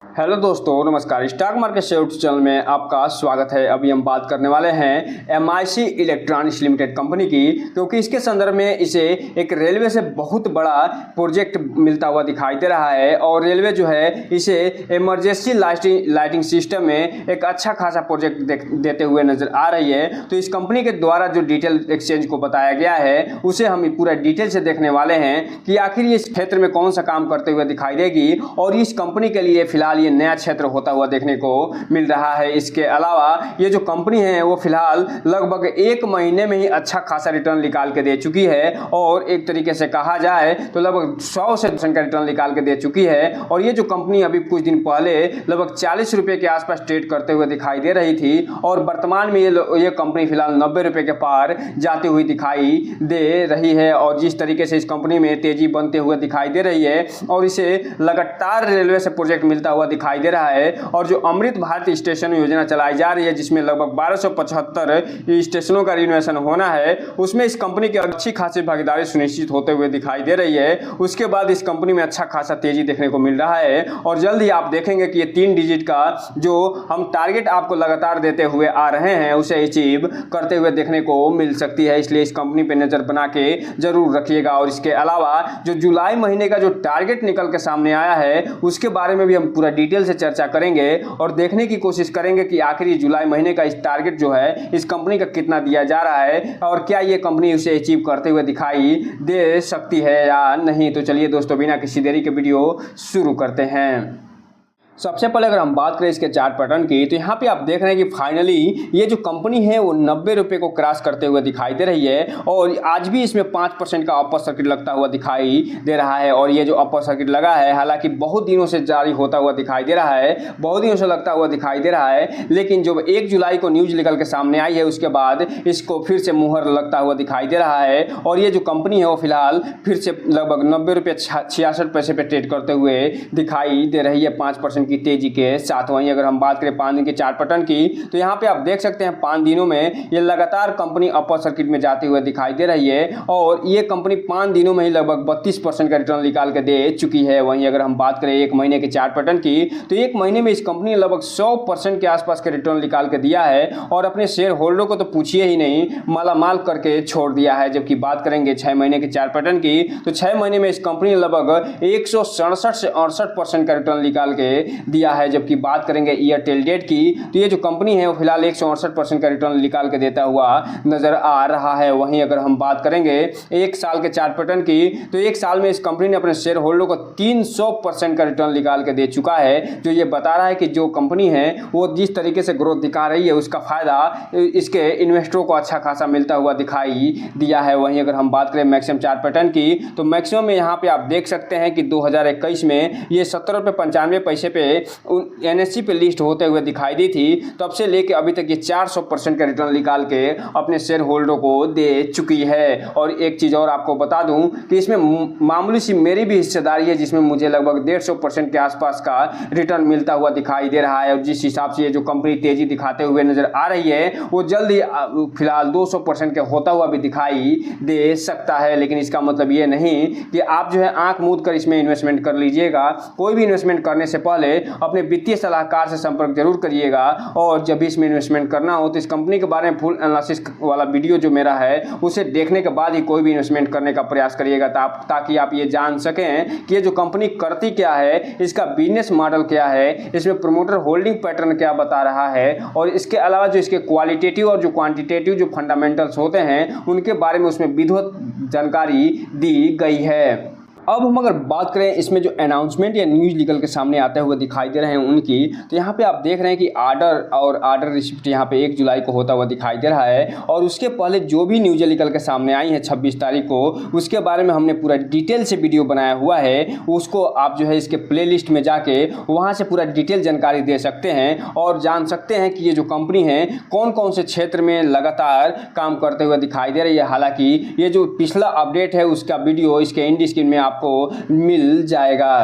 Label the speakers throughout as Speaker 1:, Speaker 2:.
Speaker 1: Hello दोस्तों, नमस्कार। Stock market share channel में आपका स्वागत है। अभी हम बात करने वाले हैं MIC इलेक्ट्रॉनिक्स लिमिटेड कंपनी की, क्योंकि इसके संदर्भ में इसे एक रेलवे से बहुत बड़ा प्रोजेक्ट मिलता हुआ दिखाई दे रहा है और रेलवे जो है इसे इमरजेंसी लाइटिंग सिस्टम में एक अच्छा खासा प्रोजेक्ट देते हुए नजर आ रही है। तो इस कंपनी के द्वारा जो डिटेल एक्सचेंज को बताया गया है उसे हम पूरा डिटेल से देखने वाले हैं कि आखिर ये इस क्षेत्र में कौन सा काम करते हुए दिखाई देगी और इस कंपनी के लिए फिलहाल ये नया क्षेत्र होता हुआ देखने को मिल रहा है। इसके अलावा ये जो कंपनी है वो फिलहाल लगभग एक महीने में ही अच्छा खासा रिटर्न निकाल के दे चुकी है और एक तरीके से कहा जाए तो लगभग 100 से का रिटर्न निकाल के दे चुकी है। और ये जो कंपनी अभी कुछ दिन पहले लगभग 40 रुपए के आसपास ट्रेड करते हुए दिखाई दे रही थी और वर्तमान में ये कंपनी फिलहाल 90 रुपए के पार जाती हुई दिखाई दे रही है। और जिस तरीके से इस कंपनी में तेजी बनते हुए दिखाई दे रही है और इसे लगातार रेलवे से प्रोजेक्ट मिलता हुआ दिखाई दे रहा है और जो अमृत भारत स्टेशन योजना चलाई जा रही है जिसमें लगभग 1275 स्टेशनों का रिनोवेशन होना है, उसमें इस कंपनी की अच्छी खासी भागीदारी सुनिश्चित होते हुए दिखाई दे रही है। उसके बाद इस कंपनी में अच्छा खासा तेजी देखने को मिल रहा है और जल्द ही आप देखेंगे कि ये 3 डिजिट का जो हम टारगेट आपको लगातार देते हुए आ रहे हैं उसे अचीव करते हुए देखने को मिल सकती है। इसलिए इस कंपनी पर नजर बना के जरूर रखिएगा। और इसके अलावा जो जुलाई महीने का जो टारगेट निकल के सामने आया है उसके बारे में भी हम पूरा डिटेल से चर्चा करेंगे और देखने की कोशिश करेंगे कि आखिर जुलाई महीने का इस टारगेट जो है इस कंपनी का कितना दिया जा रहा है और क्या ये कंपनी उसे अचीव करते हुए दिखाई दे सकती है या नहीं। तो चलिए दोस्तों, बिना किसी देरी के वीडियो शुरू करते हैं। सबसे पहले अगर हम बात करें इसके चार्ट पैटर्न की तो यहाँ पे आप देख रहे हैं कि फाइनली ये जो कंपनी है वो 90 रुपए को क्रॉस करते हुए दिखाई दे रही है और आज भी इसमें 5% का अपर सर्किट लगता हुआ दिखाई दे रहा है। और ये जो अपर सर्किट लगा है हालांकि बहुत दिनों से जारी होता हुआ दिखाई दे रहा है, बहुत दिनों से लगता हुआ दिखाई दे रहा है, लेकिन जब 1 जुलाई को न्यूज निकल के सामने आई है उसके बाद इसको फिर से मुहर लगता हुआ दिखाई दे रहा है। और ये जो कंपनी है वो फिलहाल फिर से लगभग 90 रुपये 66 पैसे पे ट्रेड करते हुए दिखाई दे रही है 5% की तेजी के साथ। वहीं अगर हम बात करें 5 दिन के चार्ट पैटर्न की तो यहाँ पे आप देख सकते हैं 5 दिनों में ये लगातार कंपनी अपर सर्किट में जाते हुए दिखाई दे रही है और ये कंपनी 5 दिनों में ही लगभग 32% का रिटर्न निकाल के दे चुकी है। वहीं अगर हम बात करें 1 महीने के चार्ट पैटर्न की तो 1 महीने में इस कंपनी ने लगभग 100% के आसपास के रिटर्न निकाल के दिया है और अपने शेयर होल्डर को तो पूछिए ही नहीं, मालामाल करके छोड़ दिया है। जबकि बात करेंगे 6 महीने के चार्ट पैटर्न की तो 6 महीने में इस कंपनी ने लगभग 167 से 68% का रिटर्न निकाल के दिया है। जबकि बात करेंगे एयरटेल डेट की तो ये जो कंपनी है वो फिलहाल 168% का रिटर्न निकाल के देता हुआ नजर आ रहा है। वहीं अगर हम बात करेंगे 1 साल के चार्ट पैटर्न की तो 1 साल में इस कंपनी ने अपने शेयर होल्डर को 300% का रिटर्न निकाल के दे चुका है, जो ये बता रहा है कि जो कंपनी है वो जिस तरीके से ग्रोथ दिखा रही है उसका फायदा इसके इन्वेस्टरों को अच्छा खासा मिलता हुआ दिखाई दिया है। वहीं अगर हम बात करें मैक्सिमम चार्ट पैटर्न की तो मैक्सिमम में यहाँ पे आप देख सकते हैं कि 2021 में ये 17 रुपये 95 पैसे पे NSE पे लिस्ट होते हुए दिखाई दी थी, तब से लेके अभी तक ये 400% का रिटर्न निकाल के अपने शेयर होल्डर को दे चुकी है। और एक चीज़ और आपको बता दूं कि इसमें मामूली सी मेरी भी हिस्सेदारी है जिसमें मुझे लगभग 150% के आसपास का रिटर्न मिलता हुआ दिखाई दे रहा है। और जिस हिसाब से ये जो कंपनी तेजी दिखाते हुए नजर आ रही है वो जल्द ही फिलहाल 200% के होता हुआ भी दिखाई दे सकता है। लेकिन इसका मतलब ये नहीं कि आप जो है आंख मूंद कर इसमें इन्वेस्टमेंट कर लीजिएगा। कोई भी इन्वेस्टमेंट करने से पहले अपने वित्तीय सलाहकार से संपर्क जरूर करिएगा और जब भी इसमें इन्वेस्टमेंट करना हो तो इस कंपनी के बारे में फुल एनालिसिस वाला वीडियो जो मेरा है उसे देखने के बाद ही कोई भी इन्वेस्टमेंट करने का प्रयास करिएगा, ताकि आप ये जान सकें कि ये जो कंपनी करती क्या है, इसका बिजनेस मॉडल क्या है, इसमें प्रमोटर होल्डिंग पैटर्न क्या बता रहा है और इसके अलावा जो इसके क्वालिटेटिव और जो क्वांटिटेटिव जो फंडामेंटल्स होते हैं उनके बारे में उसमें विधिवत जानकारी दी गई है। अब हम अगर बात करें इसमें जो अनाउंसमेंट या न्यूज़ निकल के सामने आते हुए दिखाई दे रहे हैं उनकी, तो यहाँ पे आप देख रहे हैं कि आर्डर रिसिप्ट यहाँ पे 1 जुलाई को होता हुआ दिखाई दे रहा है। और उसके पहले जो भी न्यूज़ें निकल के सामने आई हैं 26 तारीख को, उसके बारे में हमने पूरा डिटेल से वीडियो बनाया हुआ है। उसको आप जो है इसके प्लेलिस्ट में जाके वहाँ से पूरा डिटेल जानकारी दे सकते हैं और जान सकते हैं कि ये जो कंपनी है कौन कौन से क्षेत्र में लगातार काम करते हुए दिखाई दे रही है। हालाँकि ये जो पिछला अपडेट है उसका वीडियो इसके एंड स्क्रीन में आपको मिल जाएगा।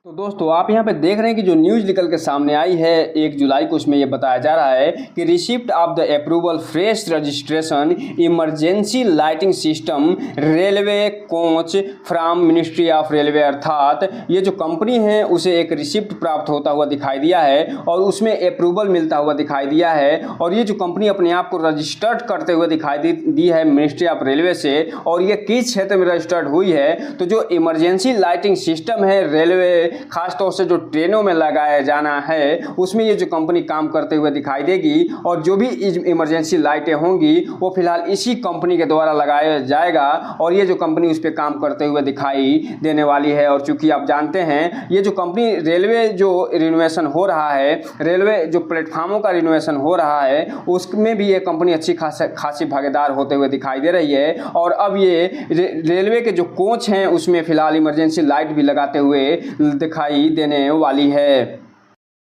Speaker 1: तो दोस्तों आप यहाँ पे देख रहे हैं कि जो न्यूज़ निकल के सामने आई है 1 जुलाई को, उसमें ये बताया जा रहा है कि receipt of the approval fresh registration emergency lighting system railway coach from ministry of railway, अर्थात ये जो कंपनी है उसे एक रिसिप्ट प्राप्त होता हुआ दिखाई दिया है और उसमें अप्रूवल मिलता हुआ दिखाई दिया है। और ये जो कंपनी अपने आप को रजिस्टर्ड करते हुए दिखाई दी है मिनिस्ट्री ऑफ रेलवे से, और ये किस क्षेत्र में रजिस्टर्ड हुई है, तो जो इमरजेंसी लाइटिंग सिस्टम है रेलवे खासतौर से जो ट्रेनों में लगाया जाना है उसमें ये जो कंपनी काम करते हुए दिखाई देगी। और जो भी इमरजेंसी लाइटें होंगी वो फिलहाल इसी कंपनी के द्वारा लगाया जाएगा और ये जो कंपनी उस पर काम करते हुए दिखाई देने वाली है। और चूंकि आप जानते हैं ये जो कंपनी रेलवे जो रिनोवेशन हो रहा है, रेलवे जो प्लेटफार्मों का रिनोवेशन हो रहा है, उसमें भी ये कंपनी अच्छी खासी भागीदार होते हुए दिखाई दे रही है। और अब ये रेलवे के जो कोच हैं उसमें फिलहाल इमरजेंसी लाइट भी लगाते हुए दिखाई देने वाली है।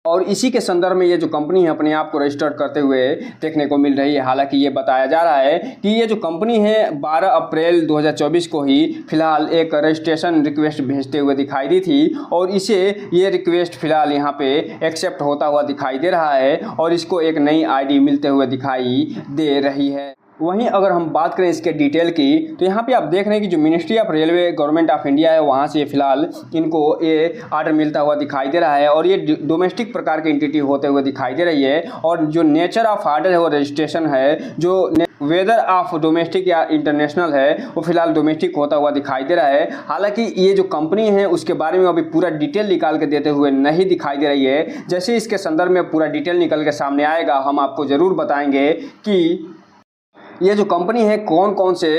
Speaker 1: और इसी के संदर्भ में ये जो कंपनी है अपने आप को रजिस्टर्ड करते हुए देखने को मिल रही है। हालांकि ये बताया जा रहा है कि ये जो कंपनी है 12 अप्रैल 2024 को ही फिलहाल एक रजिस्ट्रेशन रिक्वेस्ट भेजते हुए दिखाई दी थी और इसे ये रिक्वेस्ट फिलहाल यहाँ पे एक्सेप्ट होता हुआ दिखाई दे रहा है और इसको एक नई आईडी मिलते हुए दिखाई दे रही है। वहीं अगर हम बात करें इसके डिटेल की, तो यहाँ पे आप देख रहे हैं कि जो ministry of railway government of India है वहाँ से फिलहाल इनको ये आर्डर मिलता हुआ दिखाई दे रहा है और ये डोमेस्टिक प्रकार की एंटिटी होते हुए दिखाई दे रही है। और जो नेचर ऑफ आर्डर है वो रजिस्ट्रेशन है, जो वेदर ऑफ डोमेस्टिक या इंटरनेशनल है वो फिलहाल डोमेस्टिक होता हुआ दिखाई दे रहा है। हालांकि ये जो कंपनी है उसके बारे में अभी पूरा डिटेल निकाल के देते हुए नहीं दिखाई दे रही है। जैसे इसके संदर्भ में पूरा डिटेल निकल के सामने आएगा हम आपको ज़रूर बताएंगे कि ये जो कंपनी है कौन कौन से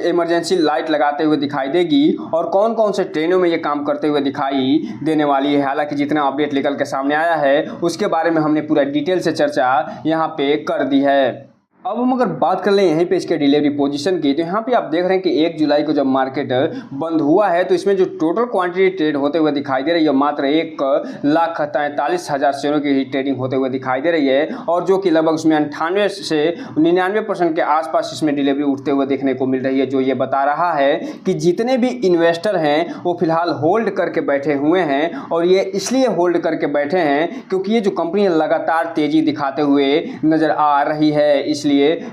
Speaker 1: इमरजेंसी लाइट लगाते हुए दिखाई देगी और कौन कौन से ट्रेनों में ये काम करते हुए दिखाई देने वाली है। हालांकि जितना अपडेट निकल के सामने आया है उसके बारे में हमने पूरा डिटेल से चर्चा यहाँ पे कर दी है। अब हम अगर बात कर लें यहीं पे इसके डिलीवरी पोजीशन की, तो यहाँ पे आप देख रहे हैं कि 1 जुलाई को जब मार्केट बंद हुआ है तो इसमें जो टोटल क्वांटिटी ट्रेड होते हुए दिखाई दे रही है मात्र 1,43,000 शेयरों की ही ट्रेडिंग होते हुए दिखाई दे रही है और जो कि लगभग उसमें 98 से 99% के आसपास इसमें डिलीवरी उठते हुए देखने को मिल रही है। जो ये बता रहा है कि जितने भी इन्वेस्टर हैं वो फिलहाल होल्ड करके बैठे हुए हैं और ये इसलिए होल्ड करके बैठे हैं क्योंकि ये जो कंपनी लगातार तेज़ी दिखाते हुए नज़र आ रही है। इसलिए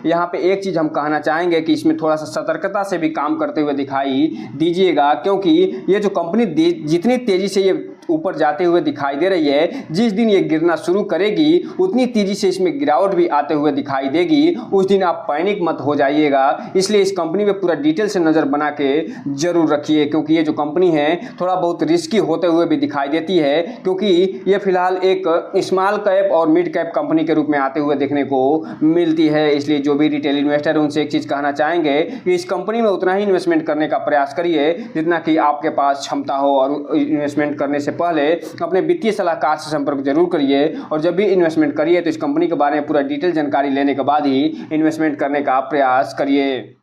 Speaker 1: यहाँ पे एक चीज़ हम कहना चाहेंगे कि इसमें थोड़ा सा सतर्कता से भी काम करते हुए दिखाई दीजिएगा, क्योंकि ये जो कंपनी जितनी तेज़ी से ये ऊपर जाते हुए दिखाई दे रही है, जिस दिन ये गिरना शुरू करेगी उतनी तेज़ी से इसमें गिरावट भी आते हुए दिखाई देगी। उस दिन आप पैनिक मत हो जाइएगा। इसलिए इस कंपनी पे पूरा डिटेल से नज़र बना के जरूर रखिए, क्योंकि ये जो कंपनी है थोड़ा बहुत रिस्की होते हुए भी दिखाई देती है, क्योंकि ये फिलहाल एक स्मॉल कैप और मिड कैप कंपनी के रूप में आते हुए देखने को मिलती है। इसलिए जो भी रिटेल इन्वेस्टर है उनसे एक चीज़ कहना चाहेंगे कि इस कंपनी में उतना ही इन्वेस्टमेंट करने का प्रयास करिए जितना कि आपके पास क्षमता हो और इन्वेस्टमेंट करने से पहले अपने वित्तीय सलाहकार से संपर्क जरूर करिए और जब भी इन्वेस्टमेंट करिए तो इस कंपनी के बारे में पूरा डिटेल जानकारी लेने के बाद ही इन्वेस्टमेंट करने का प्रयास करिए।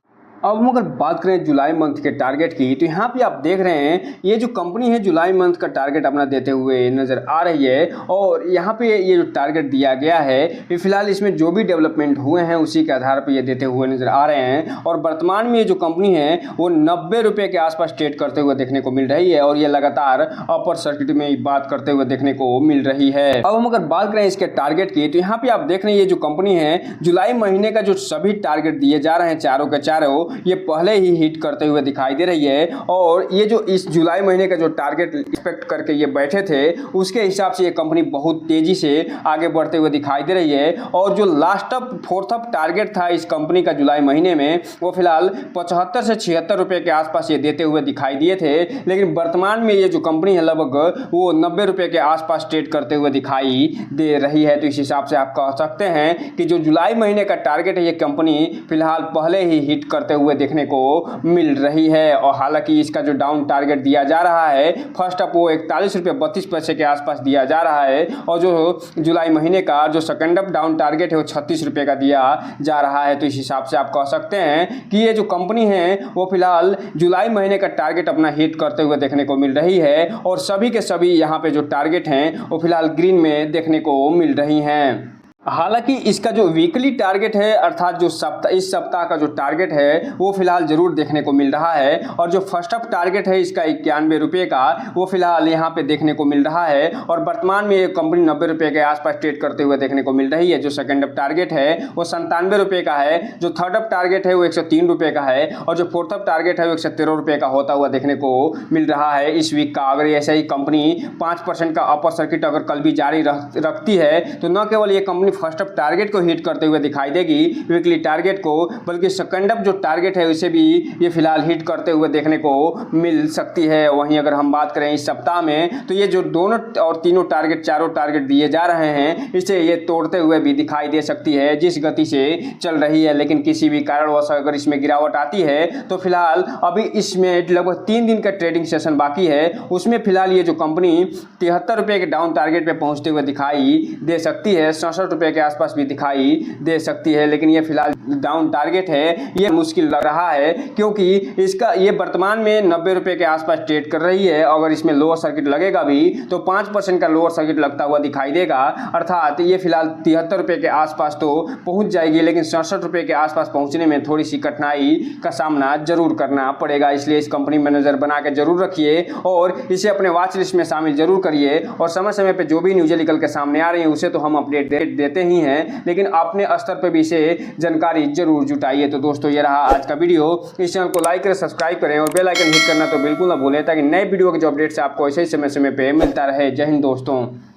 Speaker 1: अब हम अगर बात करें जुलाई मंथ के टारगेट की, तो यहाँ पे आप देख रहे हैं ये जो कंपनी है जुलाई मंथ का टारगेट अपना देते हुए नज़र आ रही है और यहाँ पे ये जो टारगेट दिया गया है ये फिलहाल इसमें जो भी डेवलपमेंट हुए हैं उसी के आधार पर ये देते हुए नज़र आ रहे हैं। और वर्तमान में ये जो कंपनी है वो 90 रुपये के आसपास ट्रेड करते हुए देखने को मिल रही है और ये लगातार अपर सर्किट में बात करते हुए देखने को मिल रही है। अब हम अगर बात करें इसके टारगेट की, तो यहाँ पे आप देख रहे हैं ये जो कंपनी है जुलाई महीने का जो सभी टारगेट दिए जा रहे हैं चारों के चारों ये पहले ही हिट करते हुए दिखाई दे रही है। और ये जो इस जुलाई महीने का जो टारगेट एक्सपेक्ट करके ये बैठे थे उसके हिसाब से ये कंपनी बहुत तेजी से आगे बढ़ते हुए दिखाई दे रही है। और जो last up fourth up target था इस कंपनी का जुलाई महीने में वो फिलहाल 75 से 76 रुपये के आसपास ये देते हुए दिखाई दिए थे, लेकिन वर्तमान में ये जो कंपनी है लगभग वो 90 रुपये के आसपास ट्रेड करते हुए दिखाई दे रही है। तो इस हिसाब से आप कह सकते हैं कि जो जुलाई महीने का टारगेट है ये कंपनी फिलहाल पहले ही हिट करते हुए देखने को मिल रही है। और हालांकि इसका जो डाउन टारगेट दिया जा रहा है फर्स्ट अप वो 41 रुपये 32 पैसे के आसपास दिया जा रहा है और जो जुलाई महीने का जो सेकंड अप डाउन टारगेट है वो 36 रुपये का दिया जा रहा है। तो इस हिसाब से आप कह सकते हैं कि ये जो कंपनी है वो फिलहाल जुलाई महीने का टारगेट अपना हिट करते हुए देखने को मिल रही है और सभी के सभी यहाँ पे जो टारगेट हैं वो फिलहाल ग्रीन में देखने को मिल रही हैं। हालांकि इसका जो वीकली टारगेट है अर्थात जो इस सप्ताह का जो टारगेट है वो फिलहाल जरूर देखने को मिल रहा है और जो फर्स्ट अप टारगेट है इसका 91 रुपये का वो फिलहाल यहाँ पे देखने को मिल रहा है और वर्तमान में ये कंपनी 90 रुपये के आसपास ट्रेड करते हुए देखने को मिल रही है। जो सेकंड अप टारगेट है वो 97 रुपये का है, जो थर्ड अप टारगेट है वो 103 रुपये का है और जो फोर्थ अप टारगेट है वो 113 रुपये का होता हुआ देखने को मिल रहा है इस वीक का। अगर ऐसे ही कंपनी 5% का अपर सर्किट अगर कल भी जारी रखती है तो न केवल ये कंपनी फर्स्ट अप टारगेट को हिट करते हुए दिखाई देगी वीकली टारगेट को, बल्कि सेकंड अप जो टारगेट है उसे भी ये फिलहाल हिट करते हुए देखने को मिल सकती है। वहीं अगर हम बात करें इस सप्ताह में तो ये जो दोनों और तीनों टारगेट चारों टारगेट दिए जा रहे हैं इसे ये तोड़ते हुए भी दिखाई दे सकती है जिस गति से चल रही है। लेकिन किसी भी कारणवश अगर इसमें गिरावट आती है तो फिलहाल अभी इसमें लगभग 3 दिन का ट्रेडिंग सेशन बाकी है, उसमें फिलहाल ये जो कंपनी 73 रुपये के डाउन टारगेट पे पहुंचते हुए दिखाई दे सकती है, 67 रुपये के आसपास भी दिखाई दे सकती है। लेकिन ये फिलहाल डाउन टारगेट है, ये मुश्किल लग रहा है क्योंकि इसका ये वर्तमान में 90 रुपये के आसपास ट्रेड कर रही है। अगर इसमें लोअर सर्किट लगेगा भी तो 5% का लोअर सर्किट लगता हुआ दिखाई देगा, अर्थात ये फिलहाल 73 रुपये के आसपास तो पहुंच जाएगी, लेकिन 67 रुपये के आसपास पहुंचने में थोड़ी सी कठिनाई का सामना जरूर करना पड़ेगा। इसलिए इस कंपनी में नजर बना के जरूर रखिए और इसे अपने वॉच लिस्ट में शामिल जरूर करिए और समय समय पर जो भी न्यूज़ें निकल के सामने आ रही है उसे तो हम अपडेट देते ही हैं, लेकिन अपने स्तर पर भी इसे जानकारी जरूर जुटाइए। तो दोस्तों ये रहा आज का वीडियो, इस चैनल को लाइक करें, सब्सक्राइब करें और बेल आइकन हिट करना तो बिल्कुल ना भूलें ताकि नए वीडियो के जो अपडेट्स आपको ऐसे ही समय समय पे मिलता रहे। जय हिंद दोस्तों।